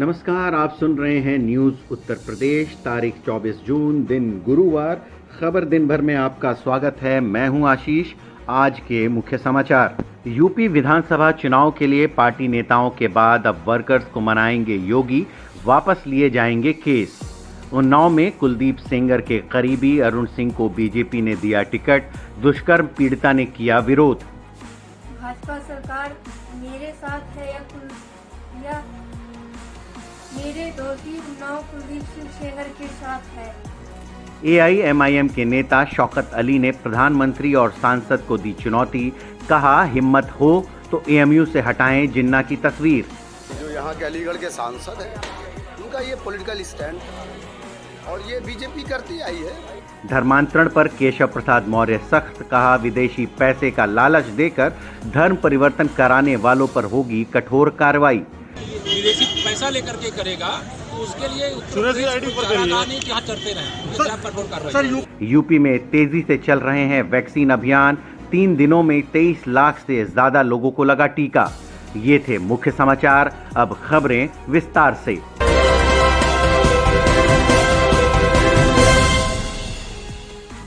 नमस्कार, आप सुन रहे हैं न्यूज़ उत्तर प्रदेश, तारीख 24 जून, दिन गुरुवार। खबर दिन भर में आपका स्वागत है। मैं हूं आशीष। आज के मुख्य समाचार। यूपी विधानसभा चुनाव के लिए पार्टी नेताओं के बाद अब वर्कर्स को मनाएंगे योगी, वापस लिए जाएंगे केस। उन्नाव में कुलदीप सेंगर के करीबी अरुण सिंह को बीजेपी ने दिया टिकट, दुष्कर्म पीड़िता ने किया विरोध। भाजपा सरकार मेरे साथ है या मेरे दोषी उन्नाव कुलदीप सिंह सेंगर के साथ है। एआईएमआईएम के नेता शौकत अली ने प्रधानमंत्री और सांसद को दी चुनौती, कहा हिम्मत हो तो एएमयू से हटाएं जिन्ना की तस्वीर। जो यहाँ के अलीगढ़ के सांसद हैं, उनका ये पॉलिटिकल स्टैंड और ये बीजेपी करती आई है। धर्मांतरण पर केशव प्रसाद मौर्य सख्त, कहा विदेशी पैसे का लालच देकर धर्म परिवर्तन कराने वालों पर होगी कठोर कार्रवाई। विदेशी पैसा लेकर के करेगा तो उसके लिए चढ़ते रहे। यूपी में तेजी से चल रहे हैं वैक्सीन अभियान, 3 दिनों में 23 लाख से ज्यादा लोगों को लगा टीका। ये थे मुख्य समाचार, अब खबरें विस्तार से।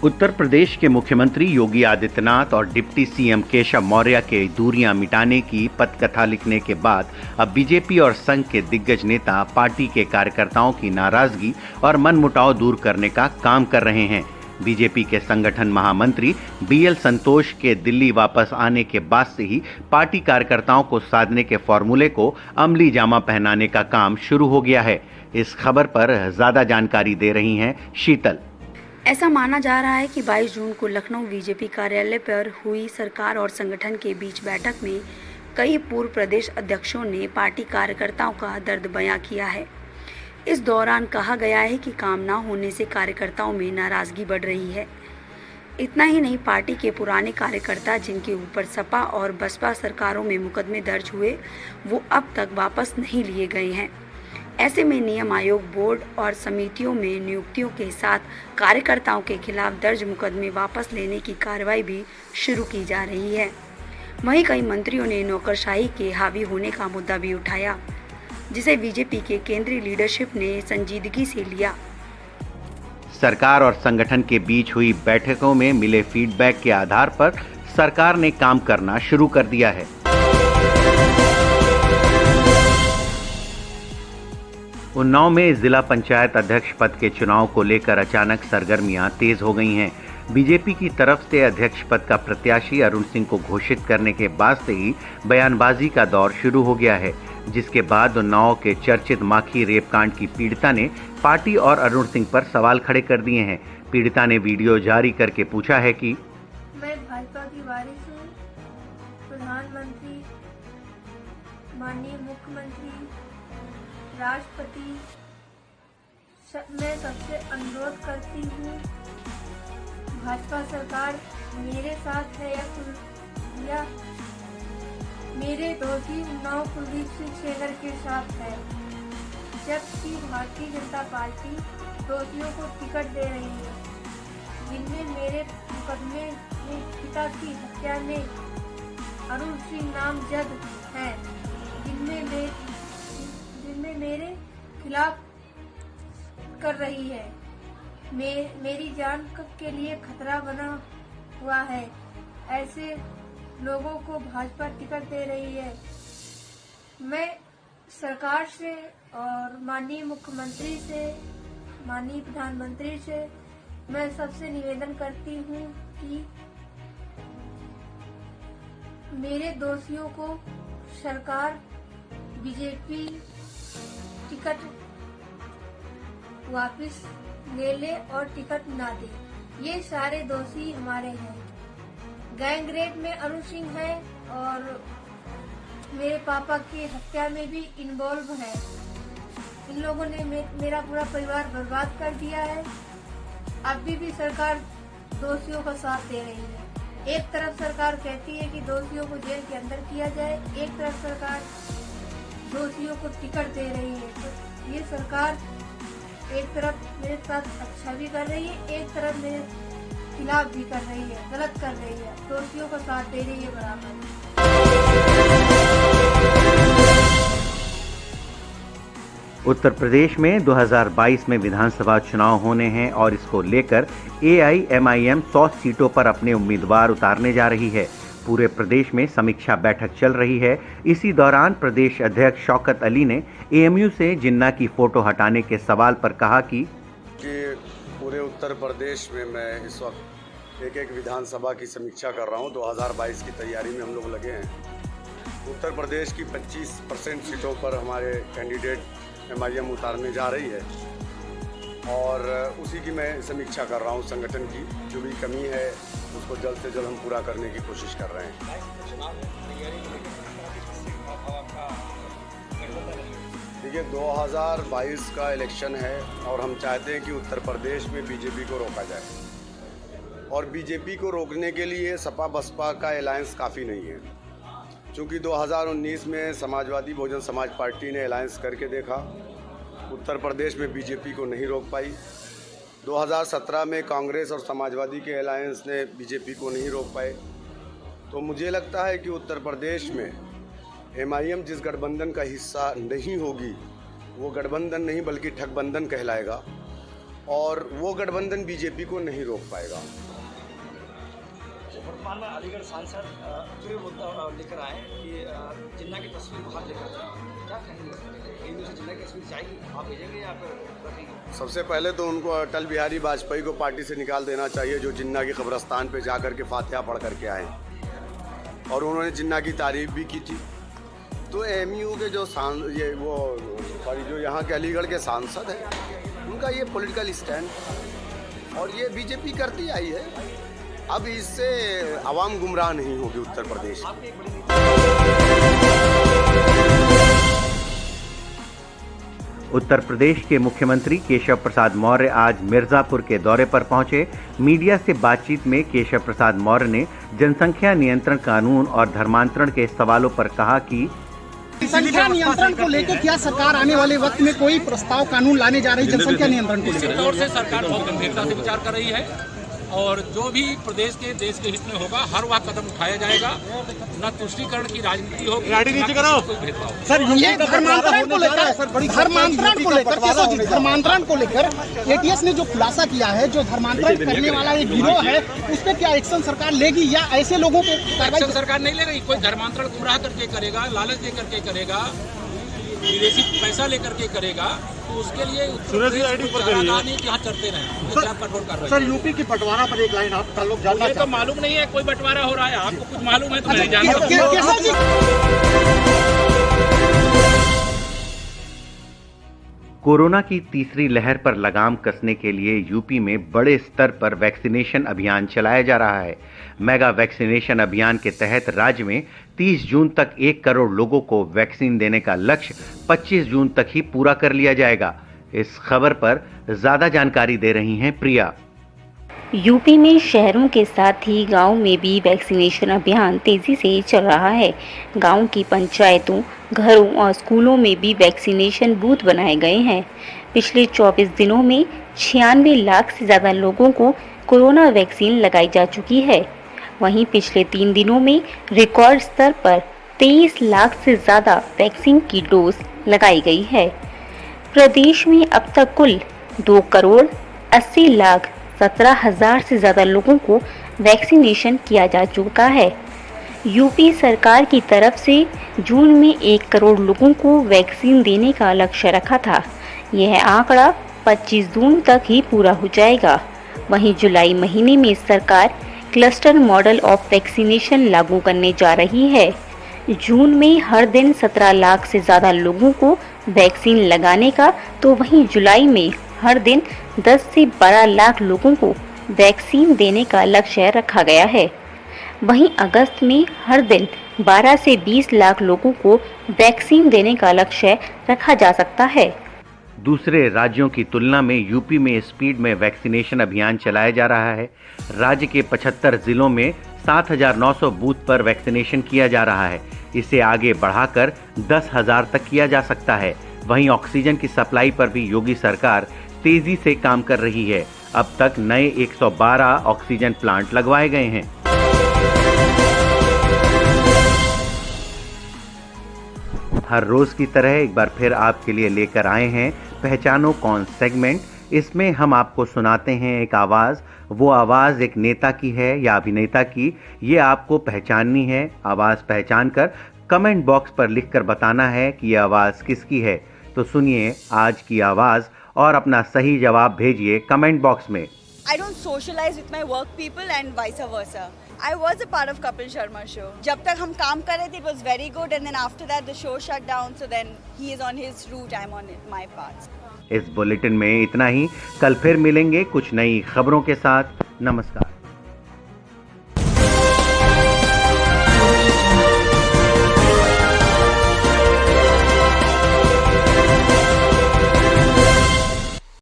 उत्तर प्रदेश के मुख्यमंत्री योगी आदित्यनाथ और डिप्टी सीएम केशव मौर्य के दूरियां मिटाने की पटकथा लिखने के बाद अब बीजेपी और संघ के दिग्गज नेता पार्टी के कार्यकर्ताओं की नाराजगी और मनमुटाव दूर करने का काम कर रहे हैं। बीजेपी के संगठन महामंत्री बीएल संतोष के दिल्ली वापस आने के बाद से ही पार्टी कार्यकर्ताओं को साधने के फॉर्मूले को अमली जामा पहनाने का काम शुरू हो गया है। इस खबर पर ज्यादा जानकारी दे रही हैं शीतल। ऐसा माना जा रहा है कि 22 जून को लखनऊ बीजेपी कार्यालय पर हुई सरकार और संगठन के बीच बैठक में कई पूर्व प्रदेश अध्यक्षों ने पार्टी कार्यकर्ताओं का दर्द बयां किया है। इस दौरान कहा गया है कि काम न होने से कार्यकर्ताओं में नाराजगी बढ़ रही है। इतना ही नहीं, पार्टी के पुराने कार्यकर्ता जिनके ऊपर सपा और बसपा सरकारों में मुकदमे दर्ज हुए, वो अब तक वापस नहीं लिए गए हैं। ऐसे में नियम आयोग, बोर्ड और समितियों में नियुक्तियों के साथ कार्यकर्ताओं के खिलाफ दर्ज मुकदमे वापस लेने की कार्रवाई भी शुरू की जा रही है। वहीं कई मंत्रियों ने नौकरशाही के हावी होने का मुद्दा भी उठाया, जिसे बीजेपी के केंद्रीय लीडरशिप ने संजीदगी से लिया। सरकार और संगठन के बीच हुई बैठकों में मिले फीडबैक के आधार पर सरकार ने काम करना शुरू कर दिया है। उन्नाव में जिला पंचायत अध्यक्ष पद के चुनाव को लेकर अचानक सरगर्मियां तेज हो गई हैं। बीजेपी की तरफ से अध्यक्ष पद का प्रत्याशी अरुण सिंह को घोषित करने के बाद से ही बयानबाजी का दौर शुरू हो गया है, जिसके बाद उन्नाव के चर्चित माखी रेपकांड की पीड़िता ने पार्टी और अरुण सिंह पर सवाल खड़े कर दिए हैं। पीड़िता ने वीडियो जारी करके पूछा है कि मैं भाजपा की वारिस हूँ। प्रधानमंत्री, माननीय मुख्यमंत्री, राष्ट्रपति, मैं सबसे अनुरोध करती हूँ, भाजपा सरकार मेरे साथ है या मेरे दोषी उन्नाव कुलदीप सिंह सेंगर के साथ है। जबकि भारतीय जनता पार्टी दोषियों को टिकट दे रही है, जिनमें मेरे मुकदमे में पिता की हत्या में अरुण सिंह नामजद हैं, जिनमें मेरे खिलाफ कर रही है। मेरी जान के लिए खतरा बना हुआ है। ऐसे लोगों को भाजपा टिकट दे रही है। मैं सरकार से और माननीय मुख्यमंत्री से, माननीय प्रधानमंत्री से मैं सबसे निवेदन करती हूँ कि मेरे दोषियों को सरकार, बीजेपी टिकट वापस ले ले और टिकट ना दे। ये सारे दोषी हमारे हैं। गैंग रेप में अरुण सिंह है और मेरे पापा की हत्या में भी इन्वॉल्व है। इन लोगों ने मेरा पूरा परिवार बर्बाद कर दिया है। अभी भी सरकार दोषियों का साथ दे रही है। एक तरफ सरकार कहती है कि दोषियों को जेल के अंदर किया जाए, एक तरफ सरकार दोषियों को टिकट दे रही है। तो ये सरकार एक तरफ मेरे साथ अच्छा भी कर रही है, एक तरफ मेरे खिलाफ भी कर रही है, गलत कर रही है, दोषियों का साथ दे रही है बराबर। उत्तर प्रदेश में 2022 में विधानसभा चुनाव होने हैं और इसको लेकर AIMIM 100 सीटों पर अपने उम्मीदवार उतारने जा रही है। पूरे प्रदेश में समीक्षा बैठक चल रही है। इसी दौरान प्रदेश अध्यक्ष शौकत अली ने AMU से जिन्ना की फोटो हटाने के सवाल पर कहा कि पूरे उत्तर प्रदेश में मैं इस वक्त एक विधानसभा की समीक्षा कर रहा हूं। 2022 की तैयारी में हम लोग लगे हैं। उत्तर प्रदेश की 25% सीटों पर हमारे कैंडिडेट MIM उतारने जा रही है और उसी की मैं समीक्षा कर रहा हूं। संगठन की जो भी कमी है उसको जल्द से जल्द हम पूरा करने की कोशिश कर रहे हैं। देखिए 2022 का इलेक्शन है और हम चाहते हैं कि उत्तर प्रदेश में बीजेपी को रोका जाए और बीजेपी को रोकने के लिए सपा बसपा का अलायंस काफ़ी नहीं है। चूँकि 2019 में समाजवादी बहुजन समाज पार्टी ने अलायंस करके देखा, उत्तर प्रदेश में बीजेपी को नहीं रोक पाई। 2017 में कांग्रेस और समाजवादी के अलायंस ने बीजेपी को नहीं रोक पाए। तो मुझे लगता है कि उत्तर प्रदेश में MIM जिस गठबंधन का हिस्सा नहीं होगी वो गठबंधन नहीं बल्कि ठगबंधन कहलाएगा और वो गठबंधन बीजेपी को नहीं रोक पाएगा। वर्तमान में अलीगढ़ सांसद जो मुद्दा लेकर आए कि जिन्ना की तस्वीर बाहर लेकर जाए, क्या कहेंगे? AMU से जिन्ना की तस्वीर जाएगी, आप भेजेंगे या फिर रखेंगे? सबसे पहले तो उनको अटल बिहारी वाजपेयी को पार्टी से निकाल देना चाहिए, जो जिन्ना की कब्रस्तान पे जा कर के फातिहा पढ़ करके आए और उन्होंने जिन्ना की तारीफ भी की थी। तो AMU के जो जो यहाँ के अलीगढ़ के सांसद हैं उनका ये पॉलिटिकल स्टैंड और ये बीजेपी करती आई है। अब इससे आवाम गुमराह नहीं होगी उत्तर प्रदेश। उत्तर प्रदेश के मुख्यमंत्री केशव प्रसाद मौर्य आज मिर्जापुर के दौरे पर पहुंचे। मीडिया से बातचीत में केशव प्रसाद मौर्य ने जनसंख्या नियंत्रण कानून और धर्मांतरण के सवालों पर कहा कि जनसंख्या नियंत्रण को लेकर क्या सरकार आने वाले वक्त में कोई प्रस्ताव कानून लाने जा रही है? जनसंख्या नियंत्रण को निश्चित तौर से सरकार बहुत गंभीरता से विचार कर रही है और जो भी प्रदेश के देश के हित में होगा हर वह कदम उठाया जाएगा। न तुष्टीकरण की राजनीति होगी, कोई भेदभाव। सर ये धर्मांतरण को लेकर ATS ने जो खुलासा किया है, जो धर्मांतरण करने वाला एक गिरोह है, उस पर क्या एक्शन सरकार लेगी या ऐसे लोगों पे एक्शन सरकार नहीं ले रही? कोई धर्मांतरण गुमराह करके करेगा, लालच दे करके करेगा, विदेशी पैसा लेकर के करेगा तो उसके लिए यहाँ चलते रहे कठोर कार्रवाई। सर यूपी की बंटवारा पर एक लाइन आप लोग जानना तो मालूम नहीं है कोई बंटवारा हो रहा है, आपको कुछ मालूम है तो मैं जानता कोरोना की तीसरी लहर पर लगाम कसने के लिए यूपी में बड़े स्तर पर वैक्सीनेशन अभियान चलाया जा रहा है। मेगा वैक्सीनेशन अभियान के तहत राज्य में 30 जून तक 1 करोड़ लोगों को वैक्सीन देने का लक्ष्य 25 जून तक ही पूरा कर लिया जाएगा। इस खबर पर ज्यादा जानकारी दे रही हैं प्रिया। यूपी में शहरों के साथ ही गांव में भी वैक्सीनेशन अभियान तेजी से चल रहा है। गांव की पंचायतों, घरों और स्कूलों में भी वैक्सीनेशन बूथ बनाए गए हैं। पिछले 24 दिनों में 96 लाख से ज़्यादा लोगों को कोरोना वैक्सीन लगाई जा चुकी है। वहीं पिछले 3 दिनों में रिकॉर्ड स्तर पर 23 लाख से ज़्यादा वैक्सीन की डोज लगाई गई है। प्रदेश में अब तक कुल 2 करोड़ 80 लाख 17,000 से ज़्यादा लोगों को वैक्सीनेशन किया जा चुका है। यूपी सरकार की तरफ से जून में 1 करोड़ लोगों को वैक्सीन देने का लक्ष्य रखा था। यह आंकड़ा 25 जून तक ही पूरा हो जाएगा। वहीं जुलाई महीने में सरकार क्लस्टर मॉडल ऑफ वैक्सीनेशन लागू करने जा रही है। जून में हर दिन 17 लाख से ज़्यादा लोगों को वैक्सीन लगाने का, तो वहीं जुलाई में हर दिन 10 से 12 लाख लोगों को वैक्सीन देने का लक्ष्य रखा गया है। वहीं अगस्त में हर दिन 12 से 20 लाख लोगों को वैक्सीन देने का लक्ष्य रखा जा सकता है। दूसरे राज्यों की तुलना में यूपी में स्पीड में वैक्सीनेशन अभियान चलाया जा रहा है। राज्य के 75 जिलों में 7,900 बूथ पर वैक्सीनेशन किया जा रहा है। इसे आगे बढ़ाकर 10,000 तक किया जा सकता है। वहीं ऑक्सीजन की सप्लाई पर भी योगी सरकार तेजी से काम कर रही है। अब तक नए 112 ऑक्सीजन प्लांट लगवाए गए हैं। हर रोज की तरह एक बार फिर आपके लिए लेकर आए हैं पहचानो कौन सेगमेंट। इसमें हम आपको सुनाते हैं एक आवाज। वो आवाज एक नेता की है या अभिनेता की, ये आपको पहचाननी है। आवाज पहचान कर कमेंट बॉक्स पर लिखकर बताना है कि ये आवाज किसकी है। तो सुनिए आज की आवाज और अपना सही जवाब भेजिए कमेंट बॉक्स में। I don't socialize with my work people and vice versa. I was a part of Kapil Sharma show. जब तक हम काम कर रहे थे, it was very good, and then after that the show shut down. So then he is on his route, I'm on my path. इस bulletin में इतना ही। कल फिर मिलेंगे कुछ नई खबरों के साथ। नमस्कार।